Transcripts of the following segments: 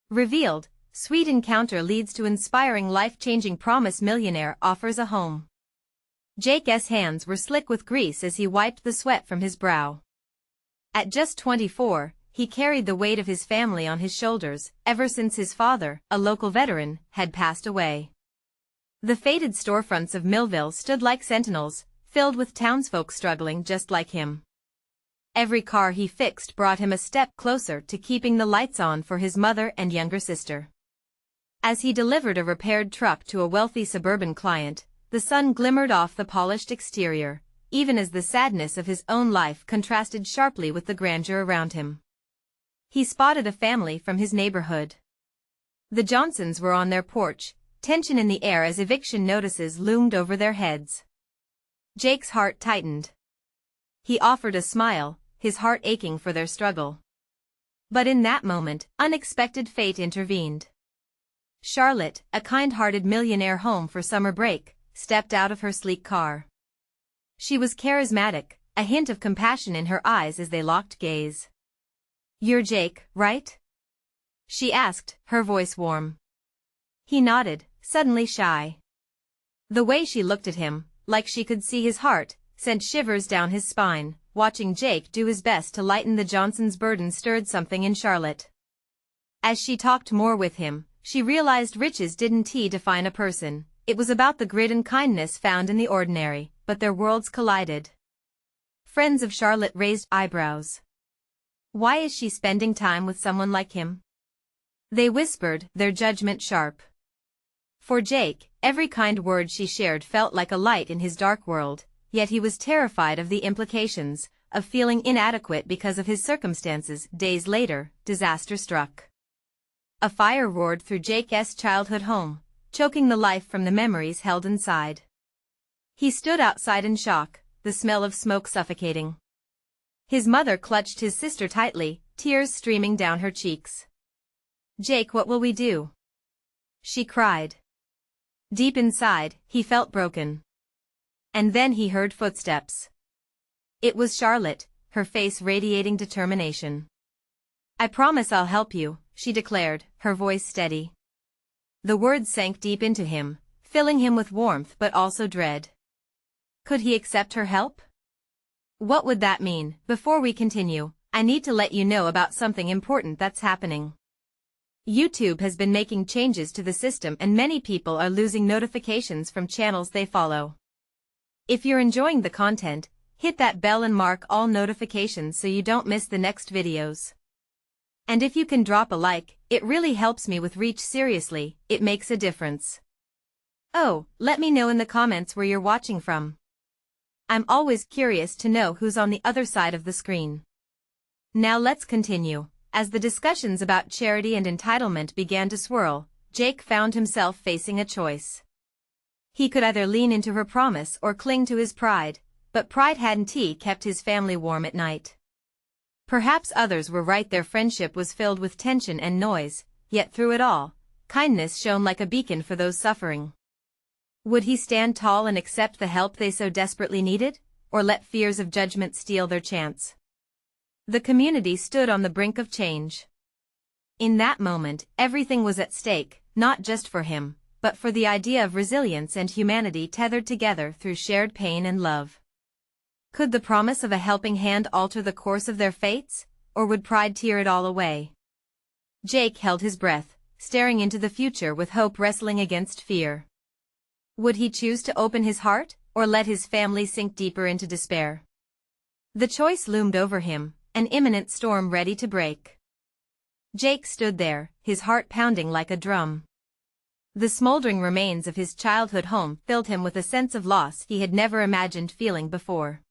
Revealed, sweet encounter leads to inspiring life-changing promise. Millionaire offers a home. Jake's hands were slick with grease as he wiped the sweat from his brow. At just 24, he carried the weight of his family on his shoulders, ever since his father, a local veteran, had passed away. The faded storefronts of Millville stood like sentinels, filled with townsfolk struggling just like him. Every car he fixed brought him a step closer to keeping the lights on for his mother and younger sister. As he delivered a repaired truck to a wealthy suburban client, the sun glimmered off the polished exterior, even as the sadness of his own life contrasted sharply with the grandeur around him. He spotted a family from his neighborhood. The Johnsons were on their porch, tension in the air as eviction notices loomed over their heads. Jake's heart tightened. He offered a smile, his heart aching for their struggle. But in that moment, unexpected fate intervened. Charlotte, a kind-hearted millionaire home for summer break, stepped out of her sleek car. She was charismatic, a hint of compassion in her eyes as they locked gaze. "You're Jake, right?" she asked, her voice warm. He nodded, suddenly shy. The way she looked at him, like she could see his heart, sent shivers down his spine. Watching Jake do his best to lighten the Johnsons' burden stirred something in Charlotte. As she talked more with him, she realized riches didn't define a person. It was about the grit and kindness found in the ordinary, but their worlds collided. Friends of Charlotte raised eyebrows. Why is she spending time with someone like him? They whispered, their judgment sharp. For Jake, every kind word she shared felt like a light in his dark world. Yet he was terrified of the implications, of feeling inadequate because of his circumstances. Days later, disaster struck. A fire roared through Jake's childhood home, choking the life from the memories held inside. He stood outside in shock, the smell of smoke suffocating. His mother clutched his sister tightly, tears streaming down her cheeks. "Jake, what will we do?" she cried. Deep inside, he felt broken. And then he heard footsteps. It was Charlotte, her face radiating determination. "I promise I'll help you," she declared, her voice steady. The words sank deep into him, filling him with warmth but also dread. Could he accept her help? What would that mean? Before we continue, I need to let you know about something important that's happening. YouTube has been making changes to the system and many people are losing notifications from channels they follow. If you're enjoying the content, hit that bell and mark all notifications so you don't miss the next videos. And if you can drop a like, it really helps me with reach. Seriously, it makes a difference. Oh, let me know in the comments where you're watching from. I'm always curious to know who's on the other side of the screen. Now let's continue. As the discussions about charity and entitlement began to swirl, Jake found himself facing a choice. He could either lean into her promise or cling to his pride, but pride hadn't kept his family warm at night. Perhaps others were right, their friendship was filled with tension and noise, yet through it all, kindness shone like a beacon for those suffering. Would he stand tall and accept the help they so desperately needed, or let fears of judgment steal their chance? The community stood on the brink of change. In that moment, everything was at stake, not just for him, but for the idea of resilience and humanity tethered together through shared pain and love. Could the promise of a helping hand alter the course of their fates, or would pride tear it all away? Jake held his breath, staring into the future with hope wrestling against fear. Would he choose to open his heart, or let his family sink deeper into despair? The choice loomed over him, an imminent storm ready to break. Jake stood there, his heart pounding like a drum. The smoldering remains of his childhood home filled him with a sense of loss he had never imagined feeling before.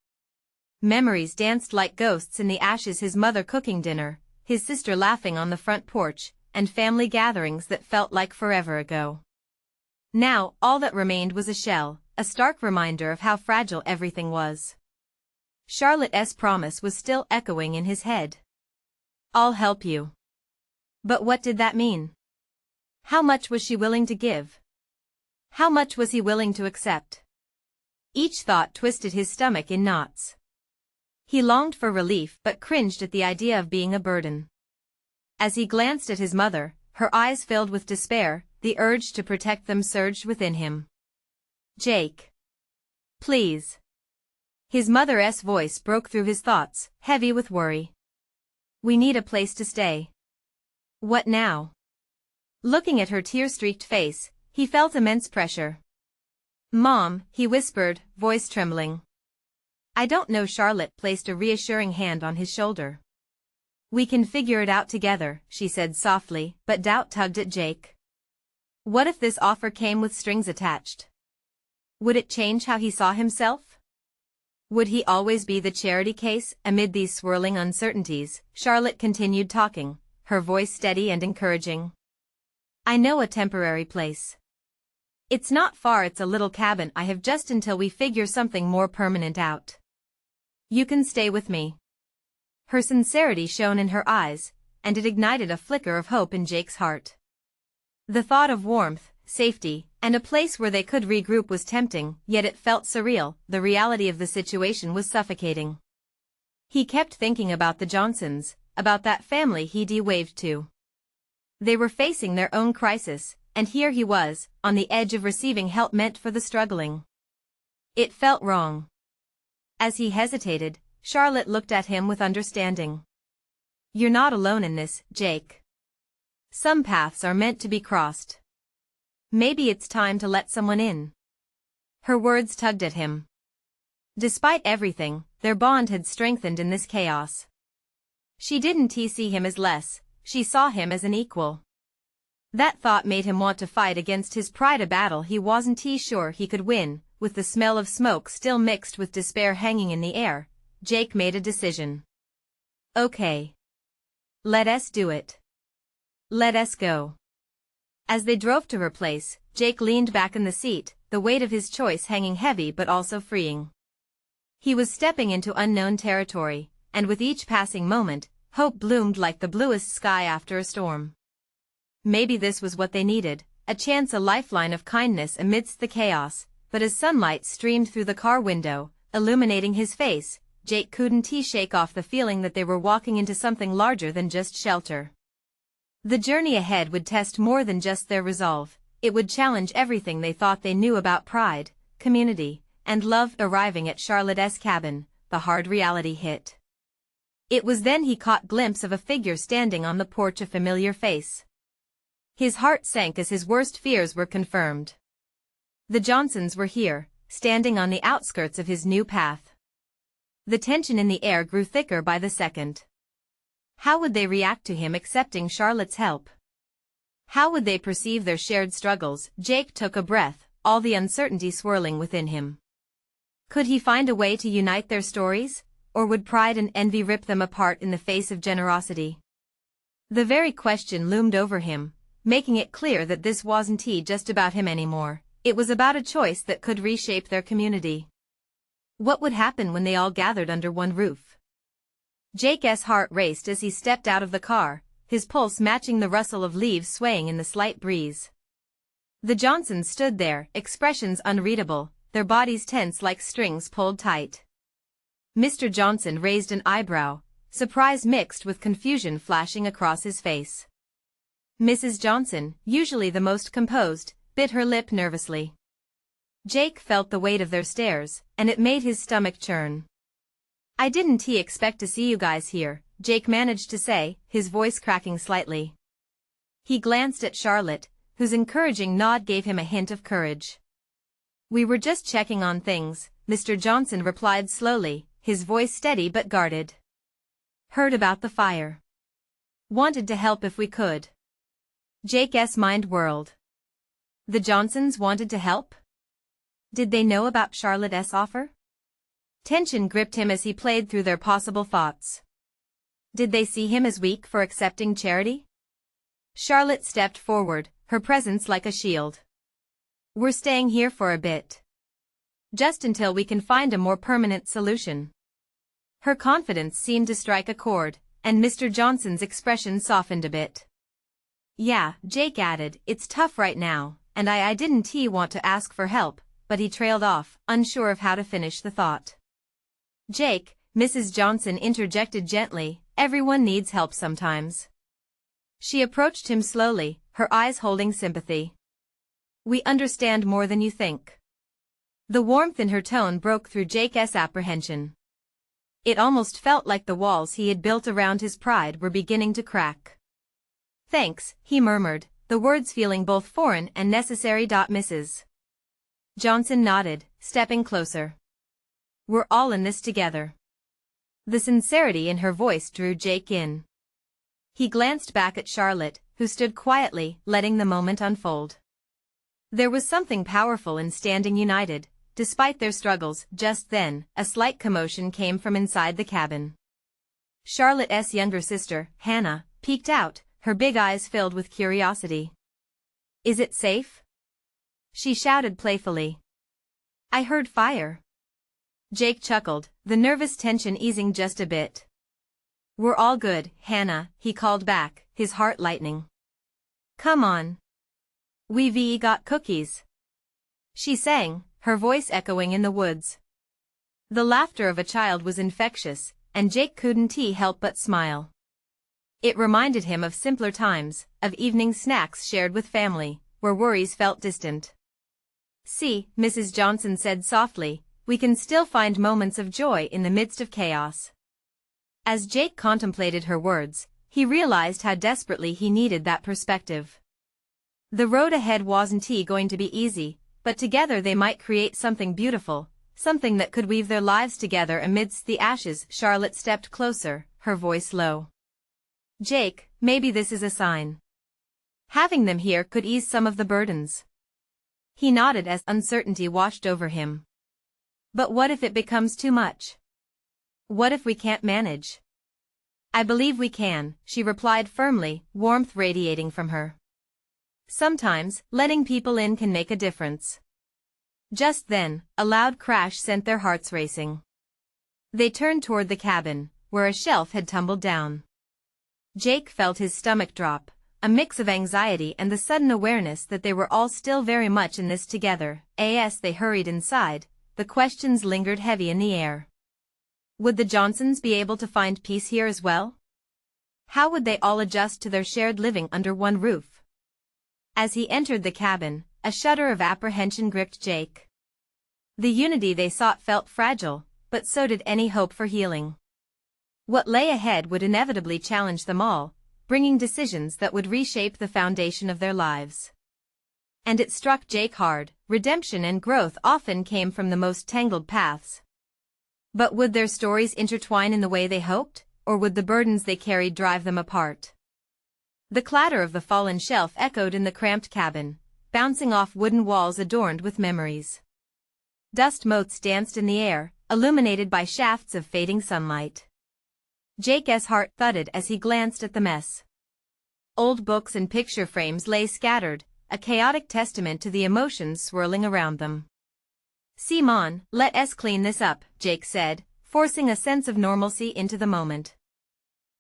Memories danced like ghosts in the ashes, his mother cooking dinner, his sister laughing on the front porch, and family gatherings that felt like forever ago. Now, all that remained was a shell, a stark reminder of how fragile everything was. Charlotte's promise was still echoing in his head. "I'll help you." But what did that mean? How much was she willing to give? How much was he willing to accept? Each thought twisted his stomach in knots. He longed for relief but cringed at the idea of being a burden. As he glanced at his mother, her eyes filled with despair, the urge to protect them surged within him. "Jake. Please." His mother's voice broke through his thoughts, heavy with worry. "We need a place to stay." "What now?" Looking at her tear-streaked face, he felt immense pressure. "Mom," he whispered, voice trembling. "I don't know." Charlotte placed a reassuring hand on his shoulder. "We can figure it out together," she said softly, but doubt tugged at Jake. What if this offer came with strings attached? Would it change how he saw himself? Would he always be the charity case? Amid these swirling uncertainties, Charlotte continued talking, her voice steady and encouraging. "I know a temporary place. It's not far. It's a little cabin I have just until we figure something more permanent out. You can stay with me." Her sincerity shone in her eyes, and it ignited a flicker of hope in Jake's heart. The thought of warmth, safety, and a place where they could regroup was tempting, yet it felt surreal. The reality of the situation was suffocating. He kept thinking about the Johnsons, about that family he'd waved to. They were facing their own crisis, and here he was, on the edge of receiving help meant for the struggling. It felt wrong. As he hesitated, Charlotte looked at him with understanding. "You're not alone in this, Jake. Some paths are meant to be crossed. Maybe it's time to let someone in." Her words tugged at him. Despite everything, their bond had strengthened in this chaos. She didn't see him as less, she saw him as an equal. That thought made him want to fight against his pride, a battle he wasn't sure he could win. With the smell of smoke still mixed with despair hanging in the air, Jake made a decision. "Okay. Let us do it. Let us go." As they drove to her place, Jake leaned back in the seat, the weight of his choice hanging heavy but also freeing. He was stepping into unknown territory, and with each passing moment, hope bloomed like the bluest sky after a storm. Maybe this was what they needed, a chance, a lifeline of kindness amidst the chaos. But as sunlight streamed through the car window, illuminating his face, Jake couldn't shake off the feeling that they were walking into something larger than just shelter. The journey ahead would test more than just their resolve. It would challenge everything they thought they knew about pride, community, and love. Arriving at Charlotte's cabin, the hard reality hit. It was then he caught a glimpse of a figure standing on the porch, a familiar face. His heart sank as his worst fears were confirmed. The Johnsons were here, standing on the outskirts of his new path. The tension in the air grew thicker by the second. How would they react to him accepting Charlotte's help? How would they perceive their shared struggles? Jake took a breath, all the uncertainty swirling within him. Could he find a way to unite their stories, or would pride and envy rip them apart in the face of generosity? The very question loomed over him, making it clear that this wasn't just about him anymore. It was about a choice that could reshape their community. What would happen when they all gathered under one roof? Jake's heart raced as he stepped out of the car, his pulse matching the rustle of leaves swaying in the slight breeze. The Johnsons stood there, expressions unreadable, their bodies tense like strings pulled tight. Mr. Johnson raised an eyebrow, surprise mixed with confusion flashing across his face. Mrs. Johnson, usually the most composed, bit her lip nervously. Jake felt the weight of their stares, and it made his stomach churn. "I didn't expect to see you guys here," Jake managed to say, his voice cracking slightly. He glanced at Charlotte, whose encouraging nod gave him a hint of courage. "We were just checking on things," Mr. Johnson replied slowly, his voice steady but guarded. "Heard about the fire. Wanted to help if we could." Jake's mind whirled. The Johnsons wanted to help? Did they know about Charlotte's offer? Tension gripped him as he played through their possible thoughts. Did they see him as weak for accepting charity? Charlotte stepped forward, her presence like a shield. "We're staying here for a bit. Just until we can find a more permanent solution." Her confidence seemed to strike a chord, and Mr. Johnson's expression softened a bit. "Yeah," Jake added, "it's tough right now, and I didn't want to ask for help," but he trailed off, unsure of how to finish the thought. "Jake," Mrs. Johnson interjected gently, "everyone needs help sometimes. She approached him slowly, her eyes holding sympathy. "We understand more than you think." The warmth in her tone broke through Jake's apprehension. It almost felt like the walls he had built around his pride were beginning to crack. "Thanks," he murmured, the words feeling both foreign and necessary. Mrs. Johnson nodded, stepping closer. "We're all in this together." The sincerity in her voice drew Jake in. He glanced back at Charlotte, who stood quietly, letting the moment unfold. There was something powerful in standing united, despite their struggles. Just then, a slight commotion came from inside the cabin. Charlotte's younger sister, Hannah, peeked out, her big eyes filled with curiosity. "Is it safe?" she shouted playfully. "I heard fire." Jake chuckled, the nervous tension easing just a bit. "We're all good, Hannah," he called back, his heart lightening. "Come on. We've got cookies," she sang, her voice echoing in the woods. The laughter of a child was infectious, and Jake couldn't help but smile. It reminded him of simpler times, of evening snacks shared with family, where worries felt distant. "See," Mrs. Johnson said softly, "we can still find moments of joy in the midst of chaos." As Jake contemplated her words, he realized how desperately he needed that perspective. The road ahead wasn't going to be easy, but together they might create something beautiful, something that could weave their lives together amidst the ashes. Charlotte stepped closer, her voice low. "Jake, maybe this is a sign. Having them here could ease some of the burdens." He nodded as uncertainty washed over him. "But what if it becomes too much? What if we can't manage?" "I believe we can," she replied firmly, warmth radiating from her. "Sometimes, letting people in can make a difference." Just then, a loud crash sent their hearts racing. They turned toward the cabin, where a shelf had tumbled down. Jake felt his stomach drop, a mix of anxiety and the sudden awareness that they were all still very much in this together. As they hurried inside, the questions lingered heavy in the air. Would the Johnsons be able to find peace here as well? How would they all adjust to their shared living under one roof? As he entered the cabin, a shudder of apprehension gripped Jake. The unity they sought felt fragile, but so did any hope for healing. What lay ahead would inevitably challenge them all, bringing decisions that would reshape the foundation of their lives. And it struck Jake hard, redemption and growth often came from the most tangled paths. But would their stories intertwine in the way they hoped, or would the burdens they carried drive them apart? The clatter of the fallen shelf echoed in the cramped cabin, bouncing off wooden walls adorned with memories. Dust motes danced in the air, illuminated by shafts of fading sunlight. Jake's heart thudded as he glanced at the mess. Old books and picture frames lay scattered, a chaotic testament to the emotions swirling around them. "Simon, let us clean this up," Jake said, forcing a sense of normalcy into the moment.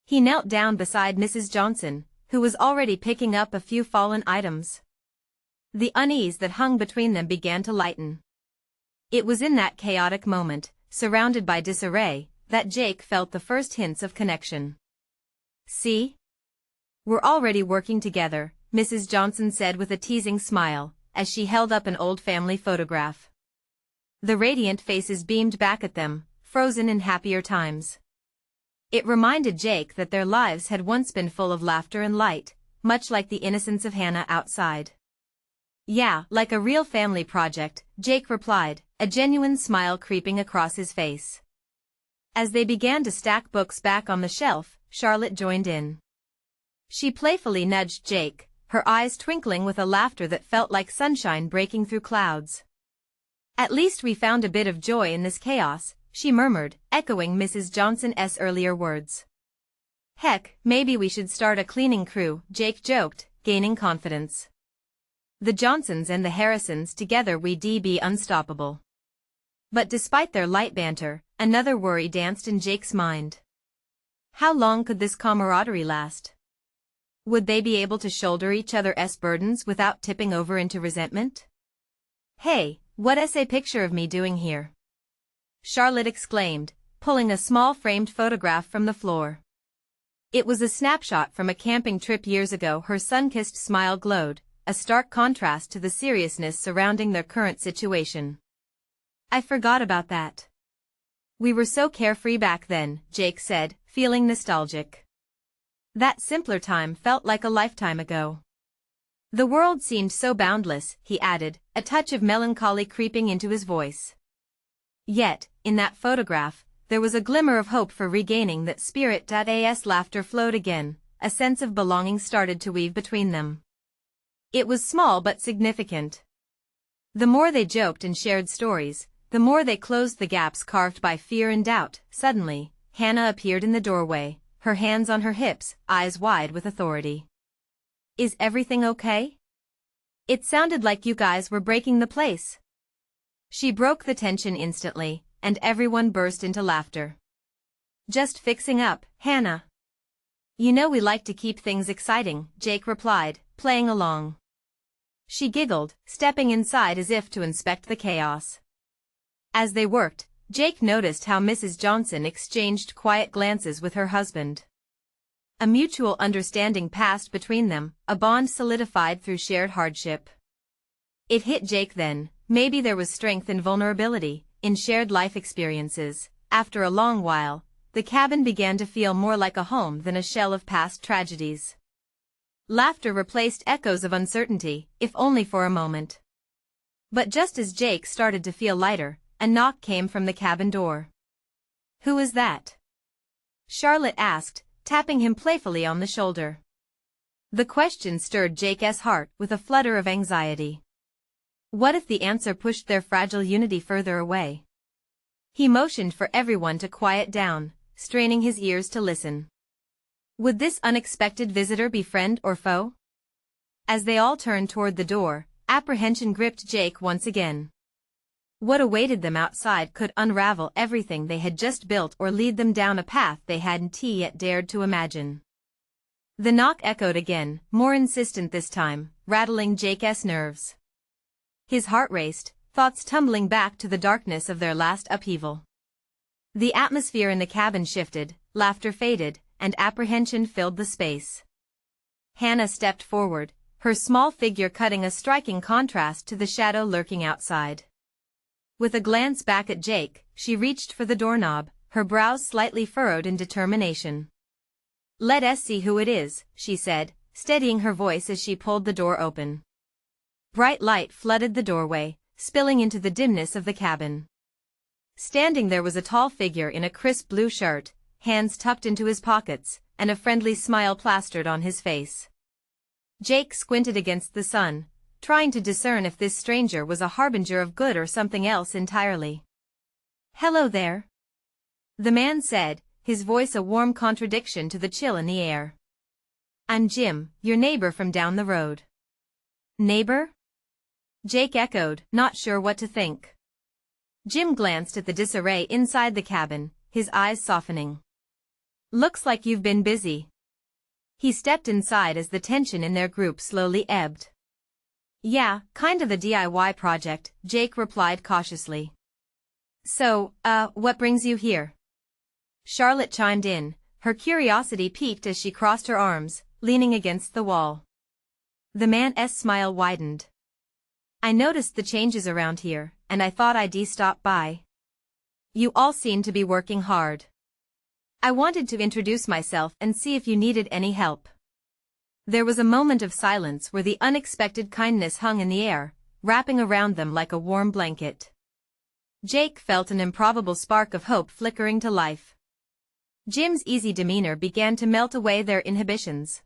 He knelt down beside Mrs. Johnson, who was already picking up a few fallen items. The unease that hung between them began to lighten. It was in that chaotic moment, surrounded by disarray, that Jake felt the first hints of connection. "See? We're already working together," Mrs. Johnson said with a teasing smile, as she held up an old family photograph. The radiant faces beamed back at them, frozen in happier times. It reminded Jake that their lives had once been full of laughter and light, much like the innocence of Hannah outside. "Yeah, like a real family project," Jake replied, a genuine smile creeping across his face. As they began to stack books back on the shelf, Charlotte joined in. She playfully nudged Jake, her eyes twinkling with a laughter that felt like sunshine breaking through clouds. "At least we found a bit of joy in this chaos," she murmured, echoing Mrs. Johnson's earlier words. "Heck, maybe we should start a cleaning crew," Jake joked, gaining confidence. "The Johnsons and the Harrisons together we'd be unstoppable." But despite their light banter, another worry danced in Jake's mind. How long could this camaraderie last? Would they be able to shoulder each other's burdens without tipping over into resentment? "Hey, what's a picture of me doing here?" Charlotte exclaimed, pulling a small framed photograph from the floor. It was a snapshot from a camping trip years ago. Her sun-kissed smile glowed, a stark contrast to the seriousness surrounding their current situation. I forgot about that. We were so carefree back then, Jake said, feeling nostalgic. That simpler time felt like a lifetime ago. The world seemed so boundless, he added, a touch of melancholy creeping into his voice. Yet, in that photograph, there was a glimmer of hope for regaining that spirit. As laughter flowed again, a sense of belonging started to weave between them. It was small but significant. The more they joked and shared stories, the more they closed the gaps carved by fear and doubt. Suddenly, Hannah appeared in the doorway, her hands on her hips, eyes wide with authority. Is everything okay? It sounded like you guys were breaking the place. She broke the tension instantly, and everyone burst into laughter. Just fixing up, Hannah. You know we like to keep things exciting, Jake replied, playing along. She giggled, stepping inside as if to inspect the chaos. As they worked, Jake noticed how Mrs. Johnson exchanged quiet glances with her husband. A mutual understanding passed between them, a bond solidified through shared hardship. It hit Jake then, maybe there was strength in vulnerability, in shared life experiences. After a long while, the cabin began to feel more like a home than a shell of past tragedies. Laughter replaced echoes of uncertainty, if only for a moment. But just as Jake started to feel lighter, a knock came from the cabin door. Who is that? Charlotte asked, tapping him playfully on the shoulder. The question stirred Jake's heart with a flutter of anxiety. What if the answer pushed their fragile unity further away? He motioned for everyone to quiet down, straining his ears to listen. Would this unexpected visitor be friend or foe? As they all turned toward the door, apprehension gripped Jake once again. What awaited them outside could unravel everything they had just built or lead them down a path they hadn't yet dared to imagine. The knock echoed again, more insistent this time, rattling Jake's nerves. His heart raced, thoughts tumbling back to the darkness of their last upheaval. The atmosphere in the cabin shifted, laughter faded, and apprehension filled the space. Hannah stepped forward, her small figure cutting a striking contrast to the shadow lurking outside. With a glance back at Jake, she reached for the doorknob, her brows slightly furrowed in determination. Let us see who it is, she said, steadying her voice as she pulled the door open. Bright light flooded the doorway, spilling into the dimness of the cabin. Standing there was a tall figure in a crisp blue shirt, hands tucked into his pockets, and a friendly smile plastered on his face. Jake squinted against the sun, trying to discern if this stranger was a harbinger of good or something else entirely. Hello there, the man said, his voice a warm contradiction to the chill in the air. I'm Jim, your neighbor from down the road. Neighbor? Jake echoed, not sure what to think. Jim glanced at the disarray inside the cabin, his eyes softening. Looks like you've been busy. He stepped inside as the tension in their group slowly ebbed. Yeah, kind of a DIY project, Jake replied cautiously. So, what brings you here? Charlotte chimed in, her curiosity piqued as she crossed her arms, leaning against the wall. The man's smile widened. I noticed the changes around here, and I thought I'd stop by. You all seem to be working hard. I wanted to introduce myself and see if you needed any help. There was a moment of silence where the unexpected kindness hung in the air, wrapping around them like a warm blanket. Jake felt an improbable spark of hope flickering to life. Jim's easy demeanor began to melt away their inhibitions.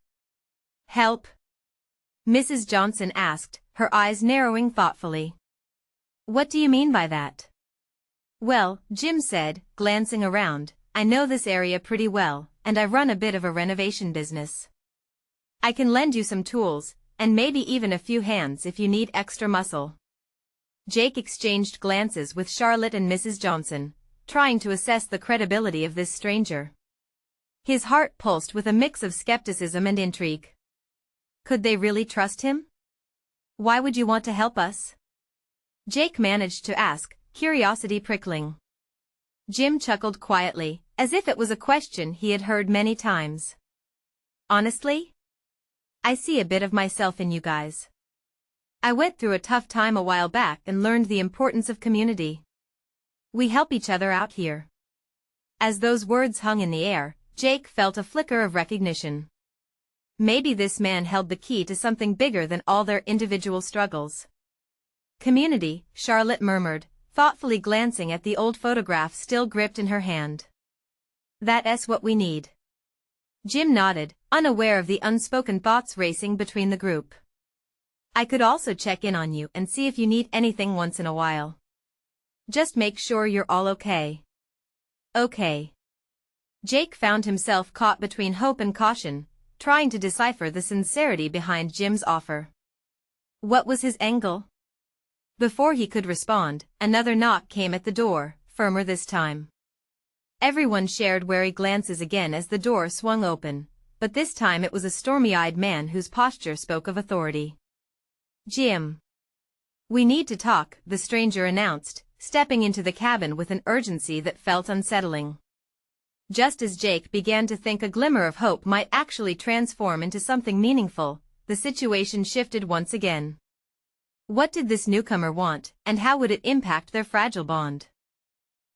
Help? Mrs. Johnson asked, her eyes narrowing thoughtfully. What do you mean by that? Well, Jim said, glancing around, I know this area pretty well, and I run a bit of a renovation business. I can lend you some tools, and maybe even a few hands if you need extra muscle. Jake exchanged glances with Charlotte and Mrs. Johnson, trying to assess the credibility of this stranger. His heart pulsed with a mix of skepticism and intrigue. Could they really trust him? Why would you want to help us? Jake managed to ask, curiosity prickling. Jim chuckled quietly, as if it was a question he had heard many times. Honestly? I see a bit of myself in you guys. I went through a tough time a while back and learned the importance of community. We help each other out here. As those words hung in the air, Jake felt a flicker of recognition. Maybe this man held the key to something bigger than all their individual struggles. Community, Charlotte murmured, thoughtfully glancing at the old photograph still gripped in her hand. That's what we need. Jim nodded, unaware of the unspoken thoughts racing between the group. I could also check in on you and see if you need anything once in a while. Just make sure you're all okay. Okay. Jake found himself caught between hope and caution, trying to decipher the sincerity behind Jim's offer. What was his angle? Before he could respond, another knock came at the door, firmer this time. Everyone shared wary glances again as the door swung open, but this time it was a stormy-eyed man whose posture spoke of authority. Jim. We need to talk, the stranger announced, stepping into the cabin with an urgency that felt unsettling. Just as Jake began to think a glimmer of hope might actually transform into something meaningful, the situation shifted once again. What did this newcomer want, and how would it impact their fragile bond?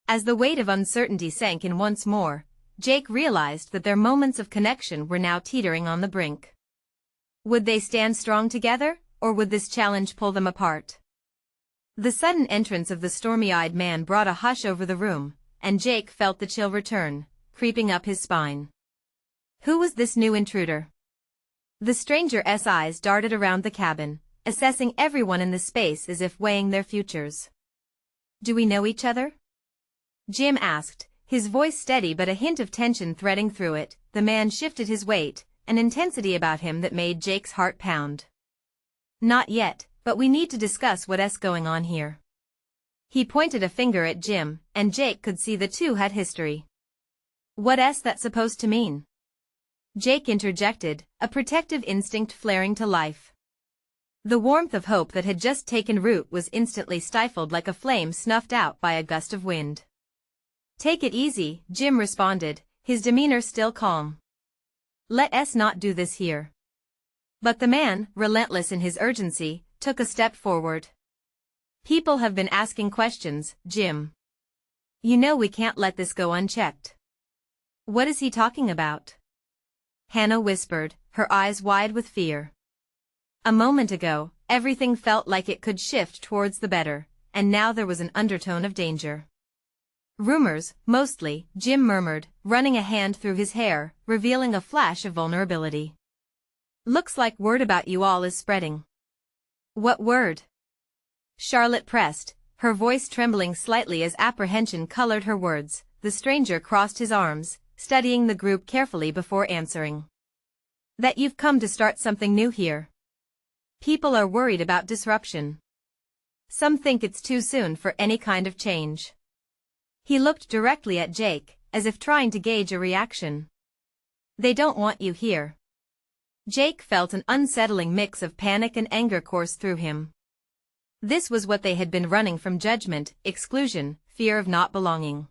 As the weight of uncertainty sank in once more, Jake realized that their moments of connection were now teetering on the brink. Would they stand strong together, or would this challenge pull them apart? The sudden entrance of the stormy-eyed man brought a hush over the room, and Jake felt the chill return, creeping up his spine. Who was this new intruder? The stranger's eyes darted around the cabin, assessing everyone in the space as if weighing their futures. Do we know each other? Jim asked, his voice steady but a hint of tension threading through it. The man shifted his weight, an intensity about him that made Jake's heart pound. Not yet, but we need to discuss what's going on here. He pointed a finger at Jim, and Jake could see the two had history. What's that supposed to mean? Jake interjected, a protective instinct flaring to life. The warmth of hope that had just taken root was instantly stifled like a flame snuffed out by a gust of wind. Take it easy, Jim responded, his demeanor still calm. Let's not do this here. But the man, relentless in his urgency, took a step forward. People have been asking questions, Jim. You know we can't let this go unchecked. What is he talking about? Hannah whispered, her eyes wide with fear. A moment ago, everything felt like it could shift towards the better, and now there was an undertone of danger. Rumors, mostly, Jim murmured, running a hand through his hair, revealing a flash of vulnerability. Looks like word about you all is spreading. What word? Charlotte pressed, her voice trembling slightly as apprehension colored her words. The stranger crossed his arms, studying the group carefully before answering. That you've come to start something new here. People are worried about disruption. Some think it's too soon for any kind of change. He looked directly at Jake, as if trying to gauge a reaction. They don't want you here. Jake felt an unsettling mix of panic and anger course through him. This was what they had been running from: judgment, exclusion, fear of not belonging.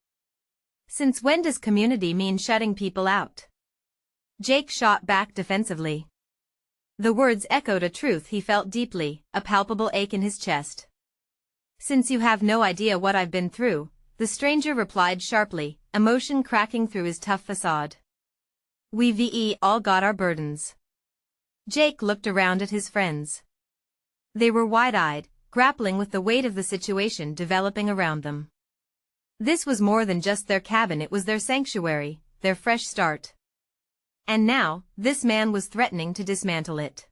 Since when does community mean shutting people out? Jake shot back defensively. The words echoed a truth he felt deeply, a palpable ache in his chest. Since you have no idea what I've been through, the stranger replied sharply, emotion cracking through his tough facade. We've all got our burdens. Jake looked around at his friends. They were wide-eyed, grappling with the weight of the situation developing around them. This was more than just their cabin, it was their sanctuary, their fresh start. And now, this man was threatening to dismantle it.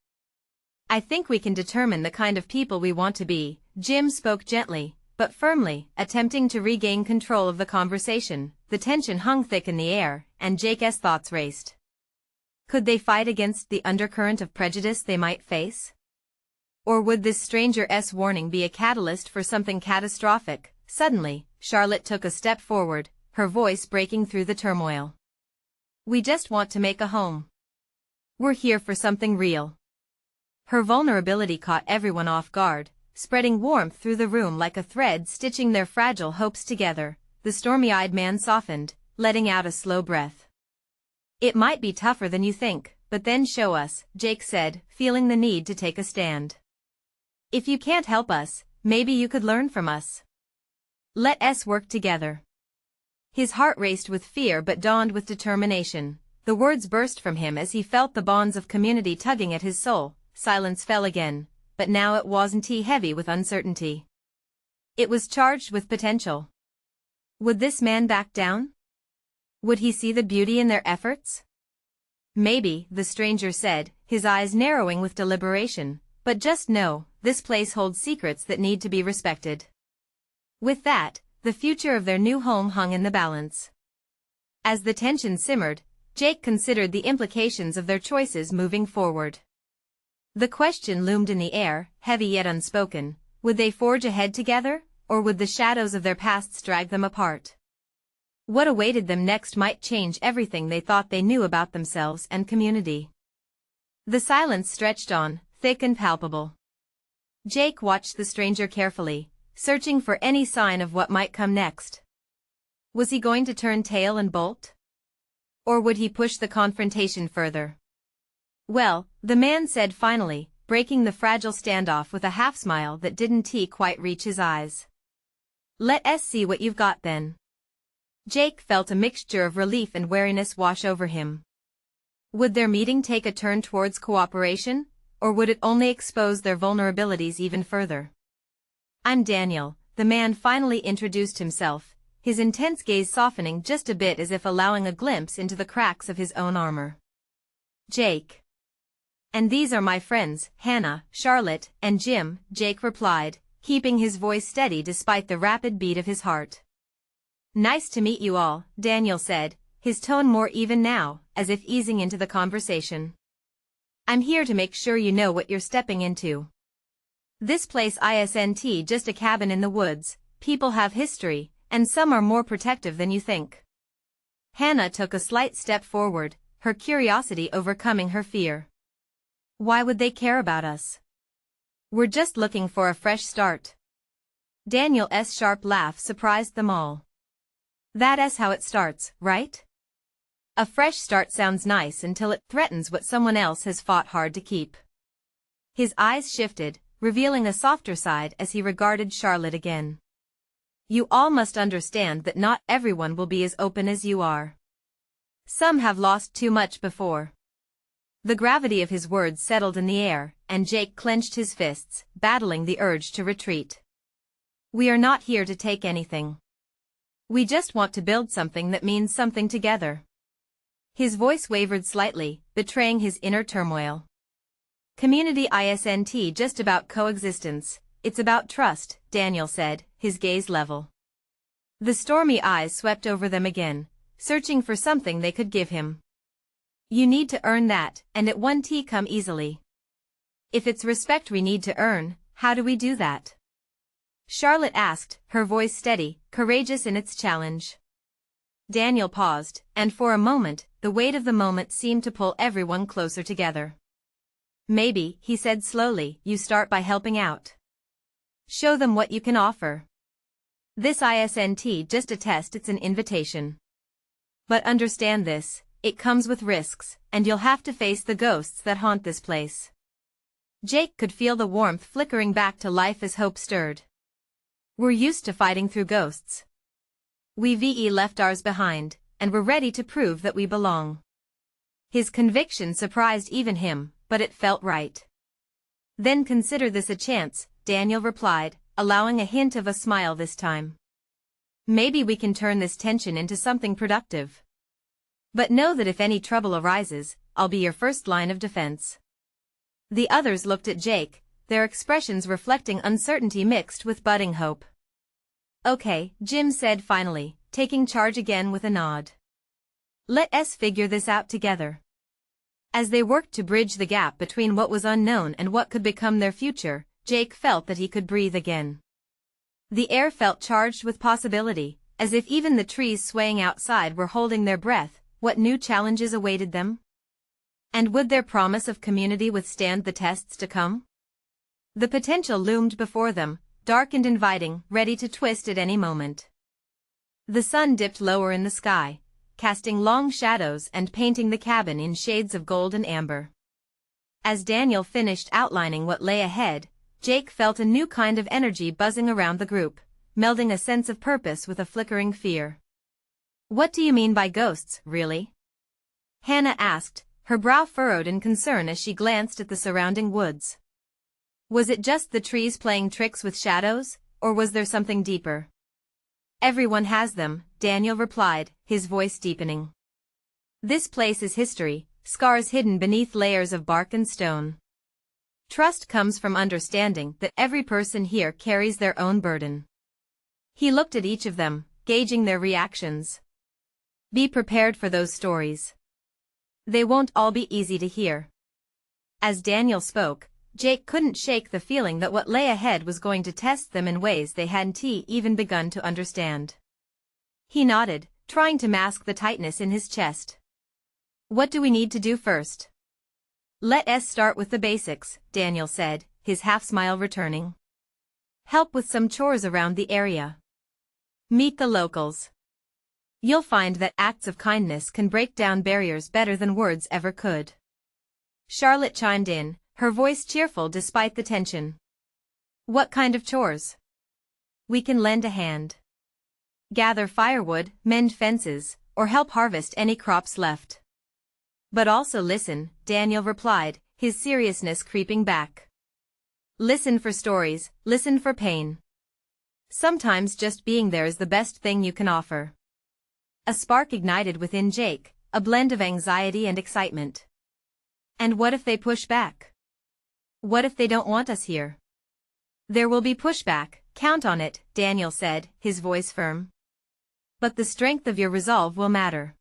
I think we can determine the kind of people we want to be, Jim spoke gently, but firmly, attempting to regain control of the conversation. The tension hung thick in the air, and Jake's thoughts raced. Could they fight against the undercurrent of prejudice they might face? Or would this stranger's warning be a catalyst for something catastrophic? Suddenly, Charlotte took a step forward, her voice breaking through the turmoil. We just want to make a home. We're here for something real. Her vulnerability caught everyone off guard, spreading warmth through the room like a thread stitching their fragile hopes together. The stormy-eyed man softened, letting out a slow breath. It might be tougher than you think, but then show us, Jake said, feeling the need to take a stand. If you can't help us, maybe you could learn from us. Let us work together. His heart raced with fear but dawned with determination. The words burst from him as he felt the bonds of community tugging at his soul. Silence fell again, but now it wasn't heavy with uncertainty. It was charged with potential. Would this man back down? Would he see the beauty in their efforts? Maybe, the stranger said, his eyes narrowing with deliberation, but just know, this place holds secrets that need to be respected. With that, the future of their new home hung in the balance. As the tension simmered, Jake considered the implications of their choices moving forward. The question loomed in the air, heavy yet unspoken: would they forge ahead together, or would the shadows of their pasts drag them apart? What awaited them next might change everything they thought they knew about themselves and community. The silence stretched on, thick and palpable. Jake watched the stranger carefully, searching for any sign of what might come next. Was he going to turn tail and bolt? Or would he push the confrontation further? Well, the man said finally, breaking the fragile standoff with a half-smile that didn't quite reach his eyes. Let us see what you've got then. Jake felt a mixture of relief and wariness wash over him. Would their meeting take a turn towards cooperation, or would it only expose their vulnerabilities even further? I'm Daniel, the man finally introduced himself, his intense gaze softening just a bit as if allowing a glimpse into the cracks of his own armor. Jake. And these are my friends, Hannah, Charlotte, and Jim, Jake replied, keeping his voice steady despite the rapid beat of his heart. Nice to meet you all, Daniel said, his tone more even now, as if easing into the conversation. I'm here to make sure you know what you're stepping into. This place isn't just a cabin in the woods. People have history, and some are more protective than you think. Hannah took a slight step forward, her curiosity overcoming her fear. Why would they care about us? We're just looking for a fresh start. Daniel's sharp laugh surprised them all. That's how it starts, right? A fresh start sounds nice until it threatens what someone else has fought hard to keep. His eyes shifted, revealing a softer side as he regarded Charlotte again. You all must understand that not everyone will be as open as you are. Some have lost too much before. The gravity of his words settled in the air, and Jake clenched his fists, battling the urge to retreat. We are not here to take anything. We just want to build something that means something together. His voice wavered slightly, betraying his inner turmoil. Community isn't just about coexistence, it's about trust, Daniel said, his gaze level. The stormy eyes swept over them again, searching for something they could give him. You need to earn that, and it won't come easily. If it's respect we need to earn, how do we do that? Charlotte asked, her voice steady, courageous in its challenge. Daniel paused, and for a moment, the weight of the moment seemed to pull everyone closer together. Maybe, he said slowly, you start by helping out. Show them what you can offer. This isn't just a test, it's an invitation. But understand this, it comes with risks, and you'll have to face the ghosts that haunt this place. Jake could feel the warmth flickering back to life as hope stirred. We're used to fighting through ghosts. We've left ours behind, and we're ready to prove that we belong. His conviction surprised even him, but it felt right. Then consider this a chance, Daniel replied, allowing a hint of a smile this time. Maybe we can turn this tension into something productive. But know that if any trouble arises, I'll be your first line of defense. The others looked at Jake, their expressions reflecting uncertainty mixed with budding hope. Okay, Jim said finally, taking charge again with a nod. Let us figure this out together. As they worked to bridge the gap between what was unknown and what could become their future, Jake felt that he could breathe again. The air felt charged with possibility, as if even the trees swaying outside were holding their breath. What new challenges awaited them? And would their promise of community withstand the tests to come? The potential loomed before them, dark and inviting, ready to twist at any moment. The sun dipped lower in the sky, casting long shadows and painting the cabin in shades of gold and amber. As Daniel finished outlining what lay ahead, Jake felt a new kind of energy buzzing around the group, melding a sense of purpose with a flickering fear. "What do you mean by ghosts, really?" Hannah asked, her brow furrowed in concern as she glanced at the surrounding woods. Was it just the trees playing tricks with shadows, or was there something deeper? "Everyone has them," Daniel replied, his voice deepening. "This place is history, scars hidden beneath layers of bark and stone. Trust comes from understanding that every person here carries their own burden." He looked at each of them, gauging their reactions. "Be prepared for those stories. They won't all be easy to hear." As Daniel spoke, Jake couldn't shake the feeling that what lay ahead was going to test them in ways they hadn't even begun to understand. He nodded, trying to mask the tightness in his chest. "What do we need to do first?" "Let's start with the basics," Daniel said, his half-smile returning. "Help with some chores around the area. Meet the locals. You'll find that acts of kindness can break down barriers better than words ever could." Charlotte chimed in, her voice cheerful despite the tension. "What kind of chores?" "We can lend a hand. Gather firewood, mend fences, or help harvest any crops left." "But also listen," Daniel replied, his seriousness creeping back. "Listen for stories, listen for pain. Sometimes just being there is the best thing you can offer." A spark ignited within Jake, a blend of anxiety and excitement. "And what if they push back? What if they don't want us here?" "There will be pushback, count on it," Daniel said, his voice firm. "But the strength of your resolve will matter.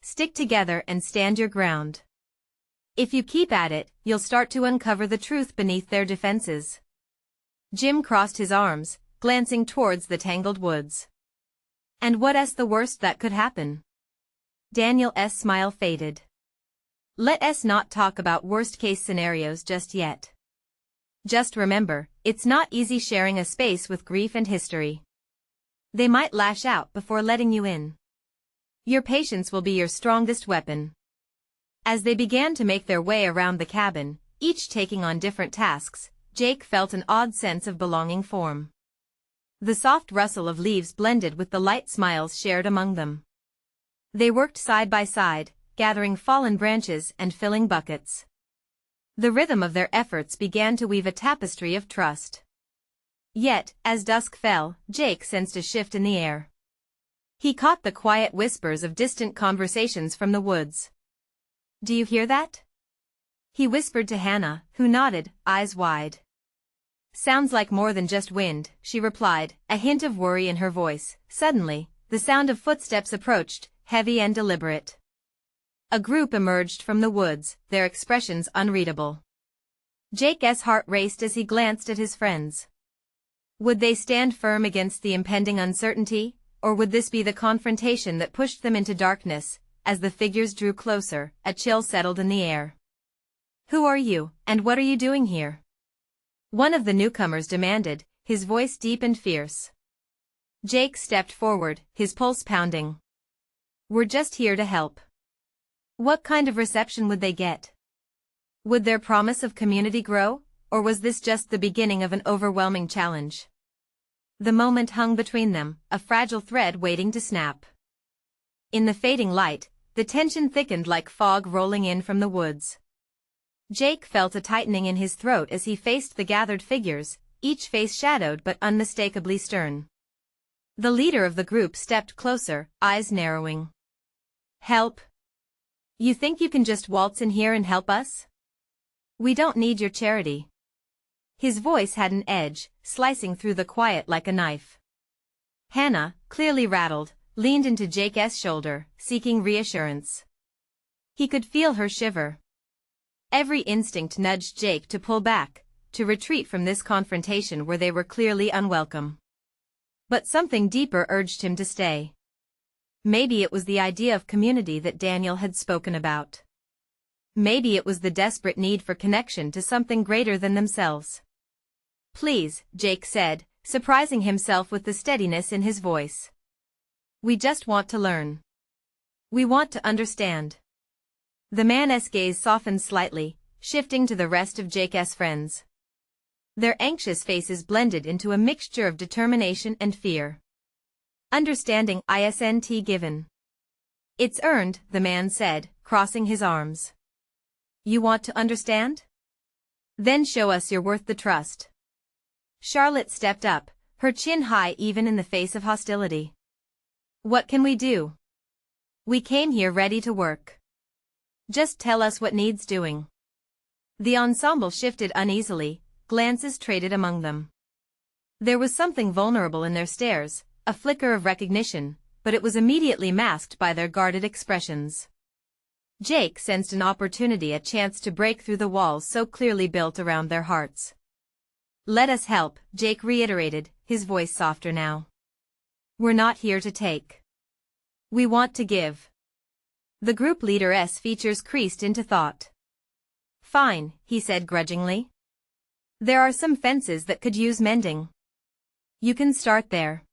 Stick together and stand your ground. If you keep at it, you'll start to uncover the truth beneath their defenses." Jim crossed his arms, glancing towards the tangled woods. "And what's the worst that could happen?" Daniel's smile faded. "Let's not talk about worst-case scenarios just yet. Just remember, it's not easy sharing a space with grief and history. They might lash out before letting you in. Your patience will be your strongest weapon." As they began to make their way around the cabin, each taking on different tasks, Jake felt an odd sense of belonging form. The soft rustle of leaves blended with the light smiles shared among them. They worked side by side, gathering fallen branches and filling buckets. The rhythm of their efforts began to weave a tapestry of trust. Yet, as dusk fell, Jake sensed a shift in the air. He caught the quiet whispers of distant conversations from the woods. "Do you hear that?" he whispered to Hannah, who nodded, eyes wide. "Sounds like more than just wind," she replied, a hint of worry in her voice. Suddenly, the sound of footsteps approached, heavy and deliberate. A group emerged from the woods, their expressions unreadable. Jake's heart raced as he glanced at his friends. Would they stand firm against the impending uncertainty, or would this be the confrontation that pushed them into darkness? As the figures drew closer, a chill settled in the air. "Who are you, and what are you doing here?" one of the newcomers demanded, his voice deep and fierce. Jake stepped forward, his pulse pounding. "We're just here to help." What kind of reception would they get? Would their promise of community grow, or was this just the beginning of an overwhelming challenge? The moment hung between them, a fragile thread waiting to snap. In the fading light, the tension thickened like fog rolling in from the woods. Jake felt a tightening in his throat as he faced the gathered figures, each face shadowed but unmistakably stern. The leader of the group stepped closer, eyes narrowing. "Help? You think you can just waltz in here and help us? We don't need your charity." His voice had an edge, slicing through the quiet like a knife. Hannah, clearly rattled, leaned into Jake's shoulder, seeking reassurance. He could feel her shiver. Every instinct nudged Jake to pull back, to retreat from this confrontation where they were clearly unwelcome. But something deeper urged him to stay. Maybe it was the idea of community that Daniel had spoken about. Maybe it was the desperate need for connection to something greater than themselves. "Please," Jake said, surprising himself with the steadiness in his voice. "We just want to learn. We want to understand. The man's gaze softened slightly, shifting to the rest of Jake's friends. Their anxious faces blended into a mixture of determination and fear. Understanding isn't given. It's earned, the man said, crossing his arms. You want to understand? Then show us you're worth the trust. Charlotte stepped up, her chin high even in the face of hostility. What can we do? We came here ready to work. Just tell us what needs doing. The ensemble shifted uneasily, glances traded among them. There was something vulnerable in their stares, a flicker of recognition, but it was immediately masked by their guarded expressions. Jake sensed an opportunity, a chance to break through the walls so clearly built around their hearts. Let us help, Jake reiterated, his voice softer now. We're not here to take. We want to give. The group leader's features creased into thought. Fine, he said grudgingly. There are some fences that could use mending. You can start there.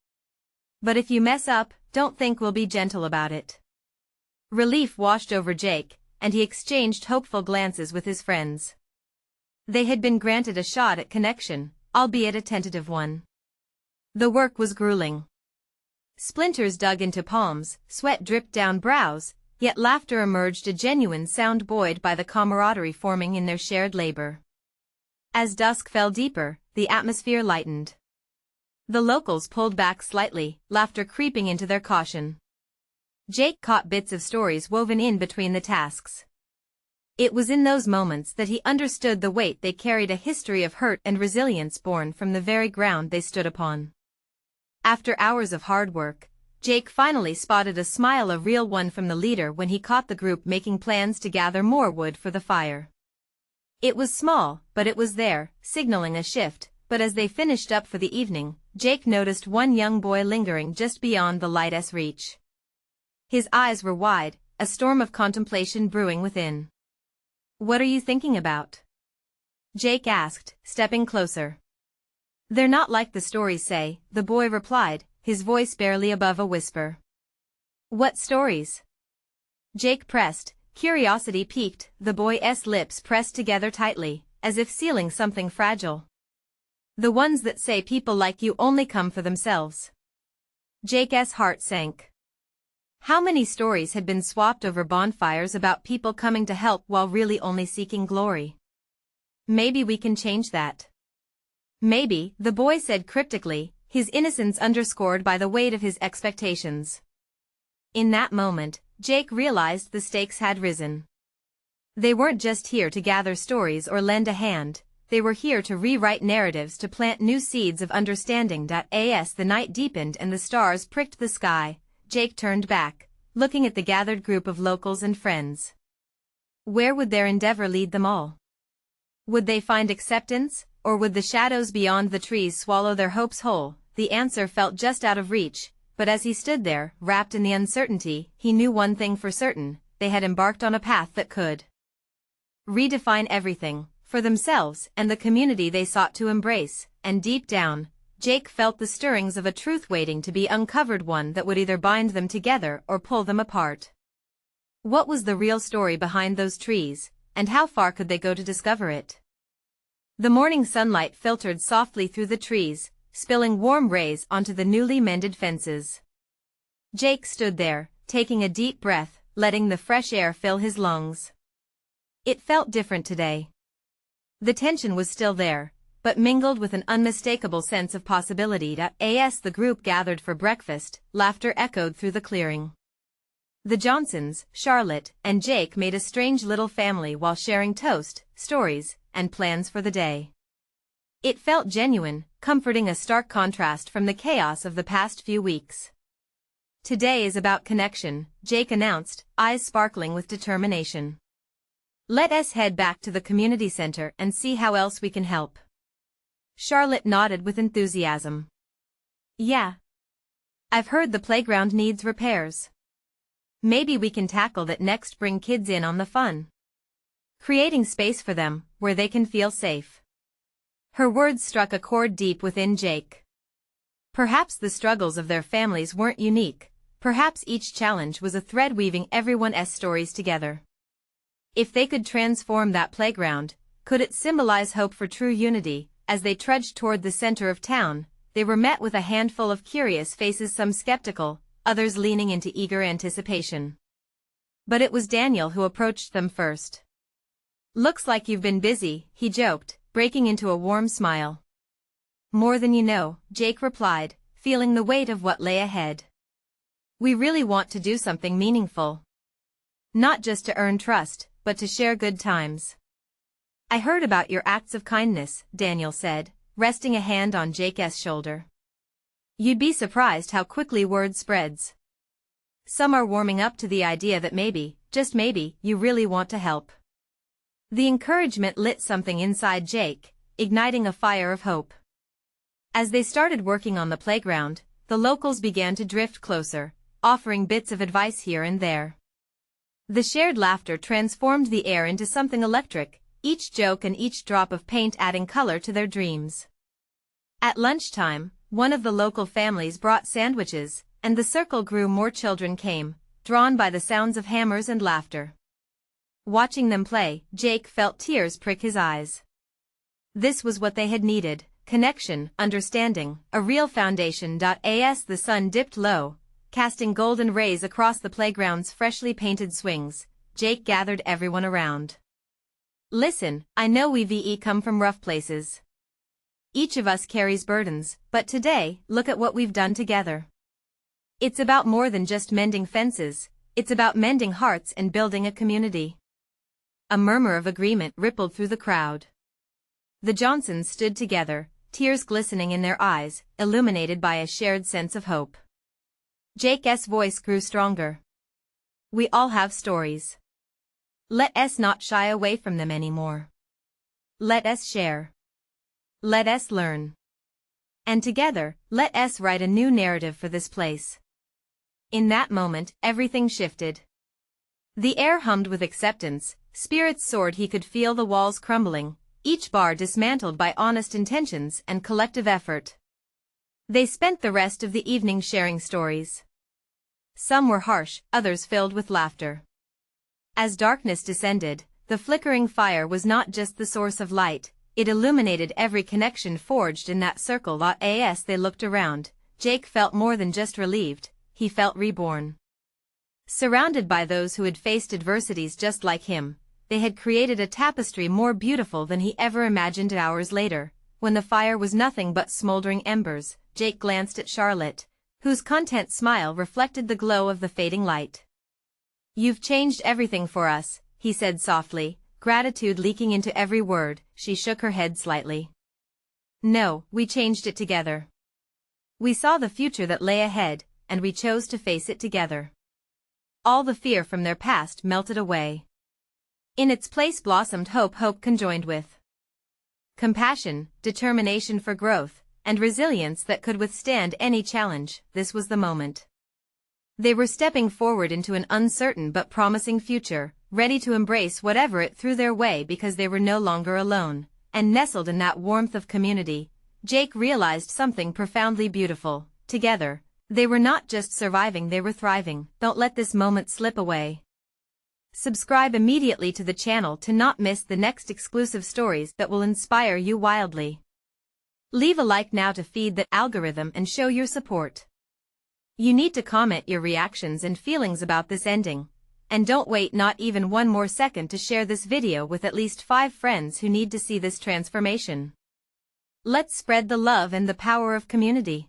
But if you mess up, don't think we'll be gentle about it. Relief washed over Jake, and he exchanged hopeful glances with his friends. They had been granted a shot at connection, albeit a tentative one. The work was grueling. Splinters dug into palms, sweat dripped down brows, yet laughter emerged, a genuine sound buoyed by the camaraderie forming in their shared labor. As dusk fell deeper, the atmosphere lightened. The locals pulled back slightly, laughter creeping into their caution. Jake caught bits of stories woven in between the tasks. It was in those moments that he understood the weight they carried, a history of hurt and resilience born from the very ground they stood upon. After hours of hard work, Jake finally spotted a smile, a real one, from the leader when he caught the group making plans to gather more wood for the fire. It was small, but it was there, signaling a shift, but as they finished up for the evening, Jake noticed one young boy lingering just beyond the light's reach. His eyes were wide, a storm of contemplation brewing within. What are you thinking about? Jake asked, stepping closer. They're not like the stories say, the boy replied, his voice barely above a whisper. What stories? Jake pressed, curiosity piqued, the boy's lips pressed together tightly, as if sealing something fragile. The ones that say people like you only come for themselves. Jake's heart sank. How many stories had been swapped over bonfires about people coming to help while really only seeking glory? Maybe we can change that. Maybe, the boy said cryptically, his innocence underscored by the weight of his expectations. In that moment, Jake realized the stakes had risen. They weren't just here to gather stories or lend a hand, they were here to rewrite narratives, to plant new seeds of understanding. As the night deepened and the stars pricked the sky, Jake turned back, looking at the gathered group of locals and friends. Where would their endeavor lead them all? Would they find acceptance, or would the shadows beyond the trees swallow their hopes whole? The answer felt just out of reach, but as he stood there, wrapped in the uncertainty, he knew one thing for certain: they had embarked on a path that could redefine everything, for themselves and the community they sought to embrace, and deep down, Jake felt the stirrings of a truth waiting to be uncovered, one that would either bind them together or pull them apart. What was the real story behind those trees, and how far could they go to discover it? The morning sunlight filtered softly through the trees, spilling warm rays onto the newly mended fences. Jake stood there, taking a deep breath, letting the fresh air fill his lungs. It felt different today. The tension was still there, but mingled with an unmistakable sense of possibility. As the group gathered for breakfast, laughter echoed through the clearing. The Johnsons, Charlotte, and Jake made a strange little family while sharing toast, stories, and plans for the day. It felt genuine, comforting, a stark contrast from the chaos of the past few weeks. Today is about connection, Jake announced, eyes sparkling with determination. Let us head back to the community center and see how else we can help. Charlotte nodded with enthusiasm. Yeah. I've heard the playground needs repairs. Maybe we can tackle that next, bring kids in on the fun. Creating space for them, where they can feel safe. Her words struck a chord deep within Jake. Perhaps the struggles of their families weren't unique, Perhaps each challenge was a thread weaving everyone's stories together. If they could transform that playground, could it symbolize hope for true unity? As they trudged toward the center of town, they were met with a handful of curious faces, some skeptical, others leaning into eager anticipation. But it was Daniel who approached them first. "Looks like you've been busy," he joked, breaking into a warm smile. "More than you know," Jake replied, feeling the weight of what lay ahead. "We really want to do something meaningful. Not just to earn trust, but to share good times." "I heard about your acts of kindness," Daniel said, resting a hand on Jake's shoulder. "You'd be surprised how quickly word spreads. Some are warming up to the idea that maybe, just maybe, you really want to help." The encouragement lit something inside Jake, igniting a fire of hope. As they started working on the playground, the locals began to drift closer, offering bits of advice here and there. The shared laughter transformed the air into something electric, each joke and each drop of paint adding color to their dreams. At lunchtime, one of the local families brought sandwiches, and the circle grew. More children came, drawn by the sounds of hammers and laughter. Watching them play, Jake felt tears prick his eyes. This was what they had needed: connection, understanding, a real foundation. As the sun dipped low, casting golden rays across the playground's freshly painted swings, Jake gathered everyone around. "Listen, I know we've come from rough places. Each of us carries burdens, but today, look at what we've done together. It's about more than just mending fences, it's about mending hearts and building a community." A murmur of agreement rippled through the crowd. The Johnsons stood together, tears glistening in their eyes, illuminated by a shared sense of hope. Jake's voice grew stronger. "We all have stories. Let us not shy away from them anymore. Let us share. Let us learn. And together, let us write a new narrative for this place." In that moment, everything shifted. The air hummed with acceptance, spirits soared. He could feel the walls crumbling, each bar dismantled by honest intentions and collective effort. They spent the rest of the evening sharing stories. Some were harsh, others filled with laughter. As darkness descended, the flickering fire was not just the source of light, it illuminated every connection forged in that circle. As they looked around, Jake felt more than just relieved, he felt reborn. Surrounded by those who had faced adversities just like him, they had created a tapestry more beautiful than he ever imagined. Hours later, when the fire was nothing but smoldering embers, Jake glanced at Charlotte, whose content smile reflected the glow of the fading light. "You've changed everything for us," he said softly, gratitude leaking into every word. She shook her head slightly. "No, we changed it together. We saw the future that lay ahead, and we chose to face it together." All the fear from their past melted away. In its place blossomed hope conjoined with compassion, determination for growth, and resilience that could withstand any challenge. This was the moment. They were stepping forward into an uncertain but promising future, ready to embrace whatever it threw their way because they were no longer alone, and nestled in that warmth of community, Jake realized something profoundly beautiful. Together, they were not just surviving, they were thriving. Don't let this moment slip away. Subscribe immediately to the channel to not miss the next exclusive stories that will inspire you wildly. Leave a like now to feed the algorithm and show your support. You need to comment your reactions and feelings about this ending. And don't wait not even one more second to share this video with at least 5 friends who need to see this transformation. Let's spread the love and the power of community.